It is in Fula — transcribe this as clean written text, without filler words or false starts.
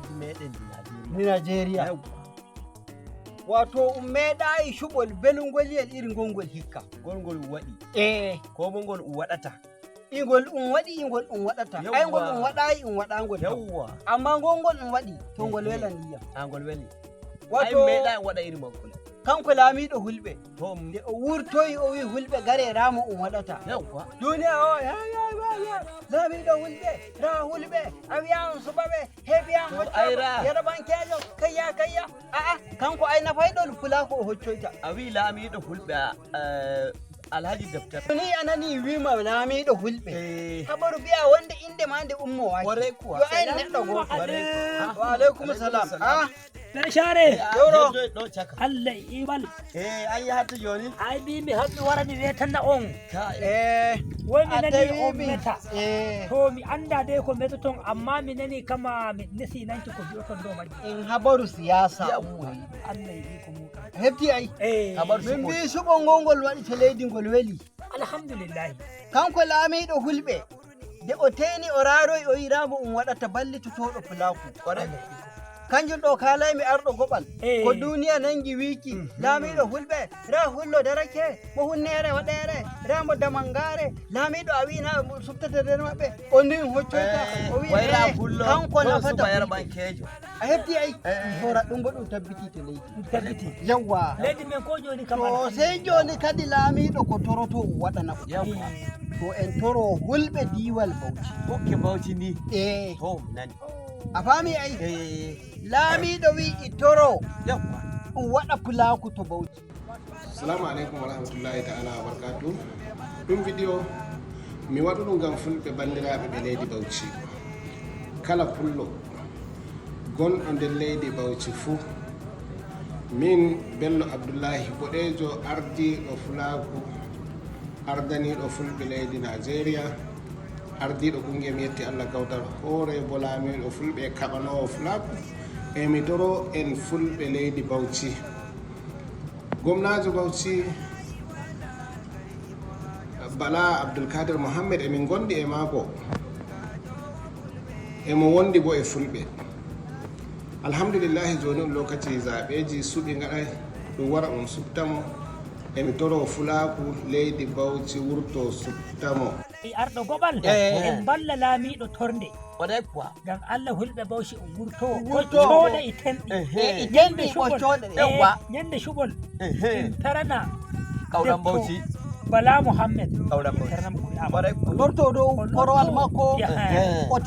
leydi meɗen Nigeria. Wato meɗayi shuɓol belungoliyel iri ngongol hikka. Gongol waɗi. Ko bo ngol waɗata. Ingol waɗi ingol waɗata. Ai ngol waɗayi waɗangol. Yawwa. Amma ngongol waɗi to ngol welan ndiyam. Ngol weli. Wato meɗayi waɗa iri makko. Kanko laamiɗo hulɓe. Nde o wurtoyi o wi hulɓe gare ramo waɗata. Yawwa. Duniya o laamiɗo hulɓe ra hulɓe a wiyan suɓaɓe heɓiyan hoccoɓe yarabankejo kayya a'a kanko ay nafayɗo fulako o hoccoyta. A wi laamiɗo hulɓe Alhaji Daftar. Ni anani wima laamiɗo hulɓe. Habaru biya wonde inde ma nde ummo waji. Kwarai kuwa. Yo ai neɗɗo go. Wa alaikum salam. Na share. Yoro. Ɗo caka. Allah ibal. An yi hatta joni. Ai bi mi habbi warani wetan na on. Wai mi nani Atawi on mi. meta. To mi anda dai ko meta ton amma mi nani kama mi nisi nanki ko biyo ton do maji. In habaru siyasa. Allah yi ko mu. Hefti ai. Habaru Min bi suɓo ngongol waɗi to leydi ngol weli. Alhamdulillah. Kanko laamiɗo hulɓe. De o teni o raroy o yiramo waɗata ballitotoɗo fulaku. Kanjum ɗo kalaymi arɗo goɓal ko duniya nangi wiki laamiɗo hulɓe ra hullo darake mo hunnere waɗere ra mo damangare laamiɗo a wina subtata nder maɓɓe o ndin hoccoyta o wi kanko nafata yarabankejo. a hefti ay tora ɗum bo ɗum tabbiti to leydi Tabbiti. yawwa Leydi men ko joni kam. to sey joni kadi laamiɗo ko toroto waɗana ko to en toro hulɓe diwal Bauchi Bokke Bauchi ni. to Nani. a faami ay laamiɗo wi toro Yawwa. waɗa fulaku to Bauchi. Assalamu alaikum warahmatullahi ta'ala wabarakatuh. Ɗum video mi waɗu ɗum ngam fulɓe bandiraɓe ɓe leydi Bauchi. Kala pullo gonɗo nder leydi Bauchi fuu. Min Bello Abdullahi boɗejo ardiɗo fulaku ardaniɗo fulɓe leydi Nigeria ardiɗo kungiya mi yetti Allah kawtal hoore bo laamiɗo fulɓe kaɓanowo fulaku emi toro en fulɓe leydi Bauchi. Gomnajo Bauchi Bala Abdulkadir Mohammed emin gondi e maako emo wondi bo e fulɓe. Alhamdulillahi joni on lokaci zaɓeji suɓi gaɗay ɗum wara on subtamo emi toro fulaku leydi Bauchi wurto subtamo. Arɗo goɓal en balla laamiɗo torde. Kwarai kuwa. Ngam Allah hulɓe Bauchi wurto Wurto. coɗa e tenɗi. Ñande ɓoccoɗe Yawwa. Ñande shuɓol. En tarana Kauran Bauchi. Bala Muhammad. Kauran Bauchi. Tarana mo Kwarai kuwa. lorto dow korowal makko Yeah. o